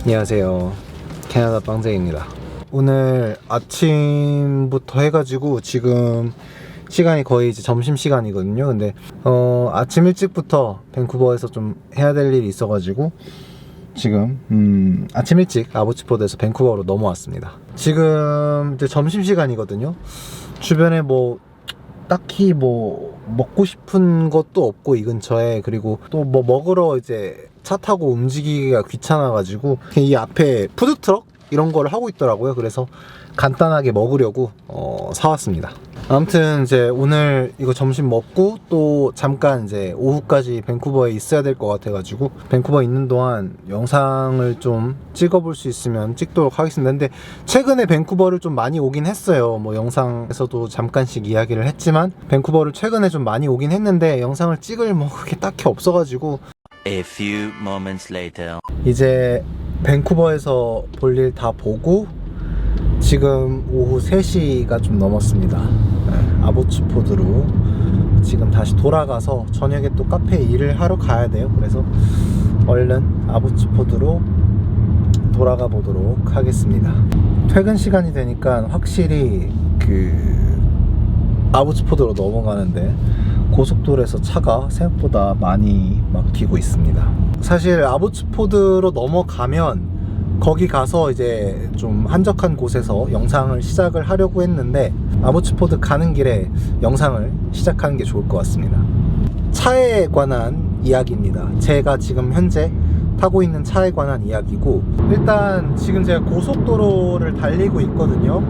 안녕하세요, 캐나다 빵쟁이입니다. 오늘 아침부터 해가지고 지금 시간이 거의 이제 점심시간이거든요. 근데 아침 일찍부터 밴쿠버에서 좀 해야 될 일이 있어가지고 지금 아침 일찍 아보츠포드에서 밴쿠버로 넘어왔습니다. 지금 이제 점심시간이거든요. 주변에 뭐 딱히 뭐 먹고 싶은 것도 없고 이 근처에, 그리고 또 뭐 먹으러 이제 차 타고 움직이기가 귀찮아가지고 이 앞에 푸드트럭 이런 거를 하고 있더라고요. 그래서 간단하게 먹으려고 사왔습니다. 아무튼 이제 오늘 이거 점심 먹고 또 잠깐 이제 오후까지 밴쿠버에 있어야 될 것 같아가지고 밴쿠버 있는 동안 영상을 좀 찍어볼 수 있으면 찍도록 하겠습니다. 근데 최근에 밴쿠버를 좀 많이 오긴 했어요. 뭐 영상에서도 잠깐씩 이야기를 했지만 밴쿠버를 최근에 좀 많이 오긴 했는데 영상을 찍을 뭐 그게 딱히 없어가지고 A few moments later. 이제 밴쿠버에서 볼 일 다 보고 지금 오후 3시가 좀 넘었습니다. 아보츠포드로 지금 다시 돌아가서 저녁에 또 카페에 일을 하러 가야 돼요. 그래서 얼른 아보츠포드로 돌아가 보도록 하겠습니다. 퇴근 시간이 되니까 확실히 아보츠포드로 넘어가는데 고속도로에서 차가 생각보다 많이 막히고 있습니다. 사실 아보츠포드로 넘어가면 거기 가서 이제 좀 한적한 곳에서 영상을 시작을 하려고 했는데 아보츠포드 가는 길에 영상을 시작하는 게 좋을 것 같습니다. 차에 관한 이야기입니다. 제가 지금 현재 타고 있는 차에 관한 이야기고, 일단 지금 제가 고속도로를 달리고 있거든요.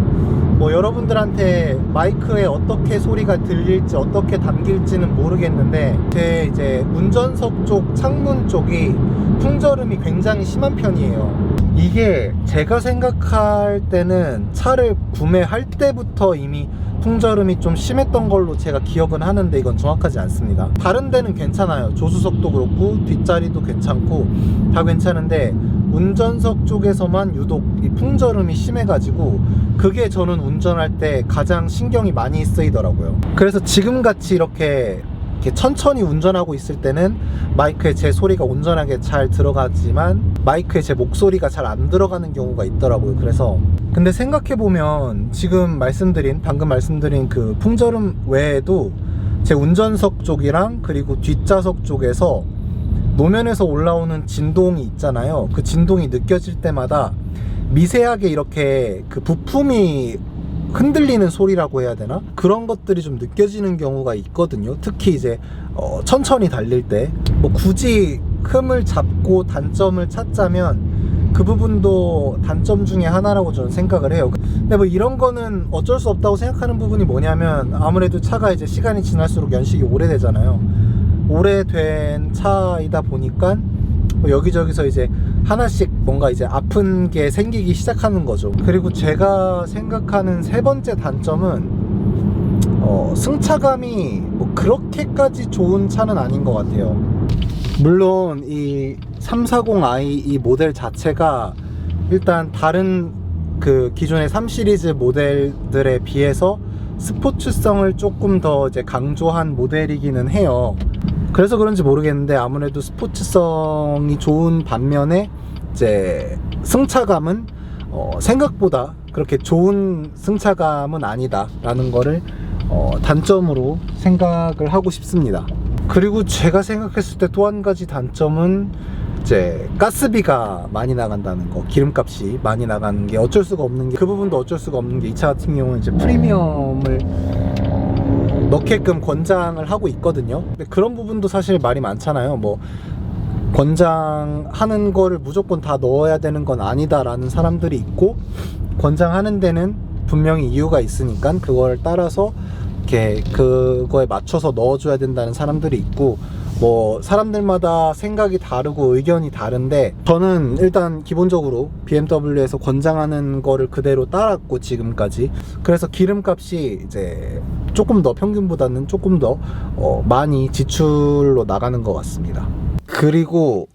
뭐 여러분들한테 마이크에 어떻게 소리가 들릴지 어떻게 담길지는 모르겠는데 제 이제 운전석 쪽 창문 쪽이 풍절음이 굉장히 심한 편이에요. 이게 제가 생각할 때는 차를 구매할 때부터 이미 풍절음이 좀 심했던 걸로 제가 기억은 하는데 이건 정확하지 않습니다. 다른 데는 괜찮아요. 조수석도 그렇고 뒷자리도 괜찮고 다 괜찮은데 운전석 쪽에서만 유독 이 풍절음이 심해가지고 그게 저는 운전할 때 가장 신경이 많이 쓰이더라고요. 그래서 지금같이 이렇게 천천히 운전하고 있을 때는 마이크에 제 소리가 온전하게 잘 들어가지만 마이크에 제 목소리가 잘 안 들어가는 경우가 있더라고요. 그래서 근데 생각해보면 지금 방금 말씀드린 그 풍절음 외에도 제 운전석 쪽이랑 그리고 뒷좌석 쪽에서 노면에서 올라오는 진동이 있잖아요. 그 진동이 느껴질 때마다 미세하게 이렇게 그 부품이 흔들리는 소리라고 해야 되나? 그런 것들이 좀 느껴지는 경우가 있거든요. 특히 이제 천천히 달릴 때 뭐 굳이 흠을 잡고 단점을 찾자면 그 부분도 단점 중에 하나라고 저는 생각을 해요. 근데 뭐 이런 거는 어쩔 수 없다고 생각하는 부분이 뭐냐면 아무래도 차가 이제 시간이 지날수록 연식이 오래되잖아요. 오래된 차이다 보니까 여기저기서 이제 하나씩 뭔가 이제 아픈 게 생기기 시작하는 거죠. 그리고 제가 생각하는 세 번째 단점은 승차감이 뭐 그렇게까지 좋은 차는 아닌 것 같아요. 물론 이 340i 이 모델 자체가 일단 다른 그 기존의 3 시리즈 모델들에 비해서 스포츠성을 조금 더 이제 강조한 모델이기는 해요. 그래서 그런지 모르겠는데 아무래도 스포츠성이 좋은 반면에 이제 승차감은 생각보다 그렇게 좋은 승차감은 아니다 라는 거를 단점으로 생각을 하고 싶습니다. 그리고 제가 생각했을 때 또 한 가지 단점은 이제 가스비가 많이 나간다는 거, 기름값이 많이 나가는 게 어쩔 수가 없는 게, 그 부분도 어쩔 수가 없는 게 이 차 같은 경우는 이제 프리미엄을 넣게끔 권장을 하고 있거든요. 근데 그런 부분도 사실 말이 많잖아요. 뭐 권장하는 거를 무조건 다 넣어야 되는 건 아니다 라는 사람들이 있고, 권장하는 데는 분명히 이유가 있으니까 그걸 따라서 이렇게 그거에 맞춰서 넣어줘야 된다는 사람들이 있고, 뭐 사람들마다 생각이 다르고 의견이 다른데 저는 일단 기본적으로 BMW에서 권장하는 거를 그대로 따랐고 지금까지, 그래서 기름값이 이제 조금 더 평균보다는 조금 더 많이 지출로 나가는 것 같습니다. 그리고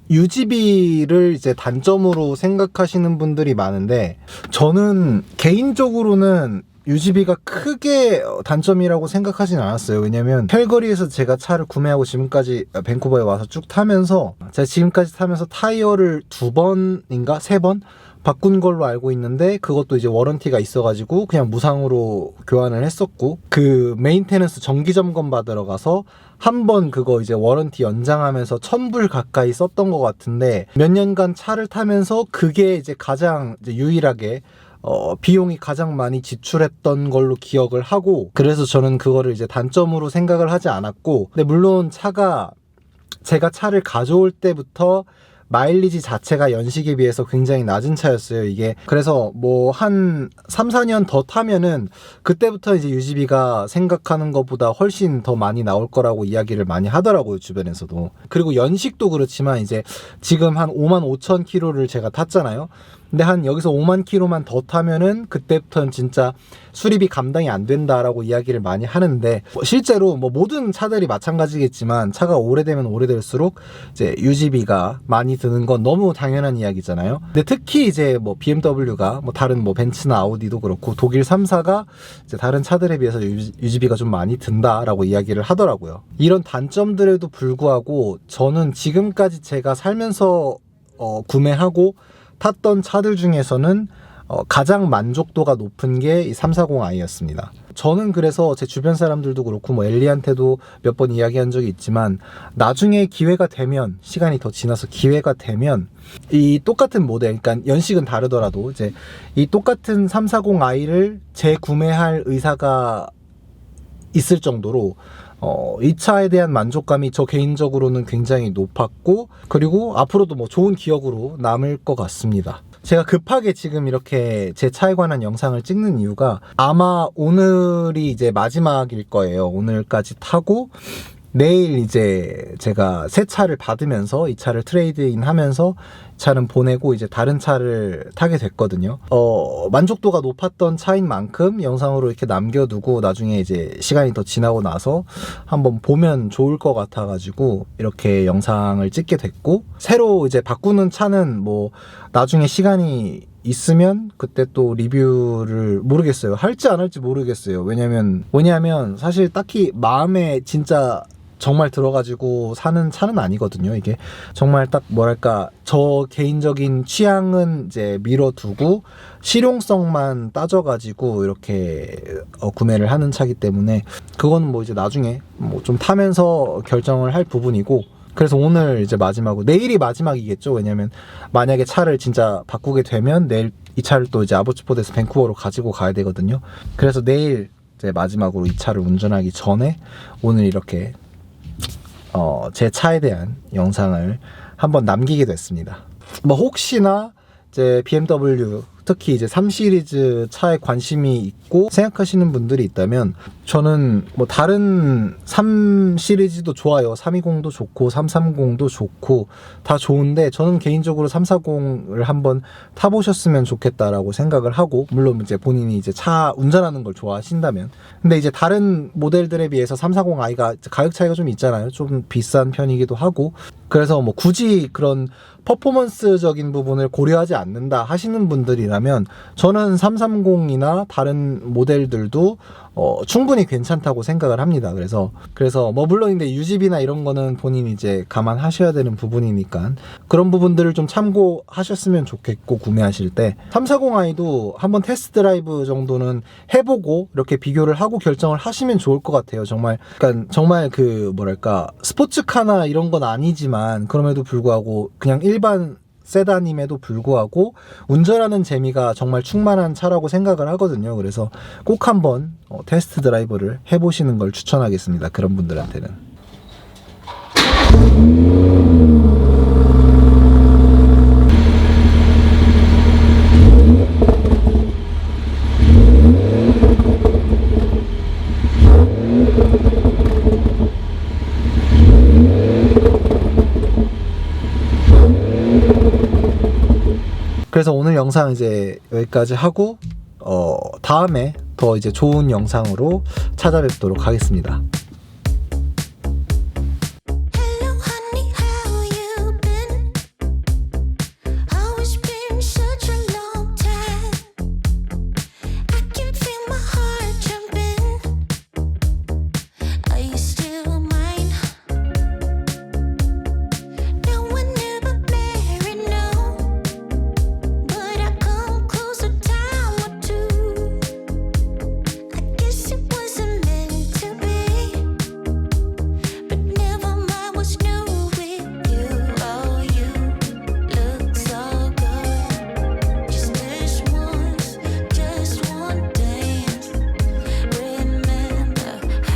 유지비를 이제 단점으로 생각하시는 분들이 많은데 저는 개인적으로는 유지비가 크게 단점이라고 생각하진 않았어요. 왜냐면 캘거리에서 제가 차를 구매하고 지금까지 밴쿠버에 와서 쭉 타면서 제가 지금까지 타면서 타이어를 2번인가 3번 바꾼 걸로 알고 있는데, 그것도 이제 워런티가 있어가지고 그냥 무상으로 교환을 했었고, 그 메인테넌스 정기 점검 받으러 가서 한 번 그거 이제 워런티 연장하면서 1,000불 가까이 썼던 것 같은데, 몇 년간 차를 타면서 그게 이제 가장 이제 유일하게 비용이 가장 많이 지출했던 걸로 기억을 하고, 그래서 저는 그거를 이제 단점으로 생각을 하지 않았고, 근데 물론 차가 제가 차를 가져올 때부터 마일리지 자체가 연식에 비해서 굉장히 낮은 차였어요, 이게. 그래서 뭐 한 3, 4년 더 타면은 그때부터 이제 유지비가 생각하는 것보다 훨씬 더 많이 나올 거라고 이야기를 많이 하더라고요, 주변에서도. 그리고 연식도 그렇지만 이제 지금 한 55,000km를 제가 탔잖아요. 근데 한 여기서 5만 킬로만 더 타면은 그때부터는 진짜 수리비 감당이 안 된다라고 이야기를 많이 하는데, 실제로 뭐 모든 차들이 마찬가지겠지만 차가 오래되면 오래될수록 이제 유지비가 많이 드는 건 너무 당연한 이야기잖아요. 근데 특히 이제 뭐 BMW가 뭐 다른 뭐 벤츠나 아우디도 그렇고 독일 3사가 이제 다른 차들에 비해서 유지비가 좀 많이 든다라고 이야기를 하더라고요. 이런 단점들에도 불구하고 저는 지금까지 제가 살면서 구매하고 탔던 차들 중에서는 가장 만족도가 높은 게 이 340i였습니다. 저는 그래서 제 주변 사람들도 그렇고 뭐 엘리한테도 몇 번 이야기한 적이 있지만, 나중에 기회가 되면, 시간이 더 지나서 기회가 되면 이 똑같은 모델, 그러니까 연식은 다르더라도 이제 이 똑같은 340i를 재구매할 의사가 있을 정도로 이 차에 대한 만족감이 저 개인적으로는 굉장히 높았고, 그리고 앞으로도 뭐 좋은 기억으로 남을 것 같습니다. 제가 급하게 지금 이렇게 제 차에 관한 영상을 찍는 이유가, 아마 오늘이 이제 마지막일 거예요. 오늘까지 타고 내일 이제 제가 새 차를 받으면서 이 차를 트레이드인 하면서 차는 보내고 이제 다른 차를 타게 됐거든요. 만족도가 높았던 차인 만큼 영상으로 이렇게 남겨두고 나중에 이제 시간이 더 지나고 나서 한번 보면 좋을 것 같아가지고 이렇게 영상을 찍게 됐고, 새로 이제 바꾸는 차는 뭐 나중에 시간이 있으면 그때 또 리뷰를 모르겠어요. 할지 안 할지 모르겠어요. 왜냐면 사실 딱히 마음에 진짜 정말 들어가지고 사는 차는 아니거든요. 이게 정말 딱 뭐랄까, 저 개인적인 취향은 이제 밀어두고 실용성만 따져가지고 이렇게 구매를 하는 차기 때문에, 그거는 뭐 이제 나중에 뭐 좀 타면서 결정을 할 부분이고, 그래서 오늘 이제 마지막으로, 내일이 마지막이겠죠. 왜냐면 만약에 차를 진짜 바꾸게 되면 내일 이 차를 또 이제 아보츠포드에서 밴쿠버로 가지고 가야 되거든요. 그래서 내일 이제 마지막으로 이 차를 운전하기 전에 오늘 이렇게 제 차에 대한 영상을 한번 남기게 됐습니다. 뭐 혹시나 이제 BMW 특히 이제 3 시리즈 차에 관심이 있고 생각하시는 분들이 있다면, 저는 뭐 다른 3 시리즈도 좋아요. 320도 좋고 330도 좋고 다 좋은데, 저는 개인적으로 340을 한번 타보셨으면 좋겠다라고 생각을 하고, 물론 이제 본인이 이제 차 운전하는 걸 좋아하신다면. 근데 이제 다른 모델들에 비해서 340i가 가격 차이가 좀 있잖아요. 좀 비싼 편이기도 하고, 그래서 뭐 굳이 그런 퍼포먼스적인 부분을 고려하지 않는다 하시는 분들이라면 저는 330이나 다른 모델들도 충분히 괜찮다고 생각을 합니다. 그래서 뭐 물론 근데 유지비나 이런 거는 본인이 이제 감안하셔야 되는 부분이니까 그런 부분들을 좀 참고하셨으면 좋겠고, 구매하실 때 340i도 한번 테스트 드라이브 정도는 해보고 이렇게 비교를 하고 결정을 하시면 좋을 것 같아요. 그러니까 정말 그 뭐랄까, 스포츠카나 이런 건 아니지만 그럼에도 불구하고 그냥 일반 세단임에도 불구하고 운전하는 재미가 정말 충만한 차라고 생각을 하거든요. 그래서 꼭 한번 테스트 드라이브를 해보시는 걸 추천하겠습니다. 그런 분들한테는. 그래서 오늘 영상 이제 여기까지 하고 다음에 더 이제 좋은 영상으로 찾아뵙도록 하겠습니다.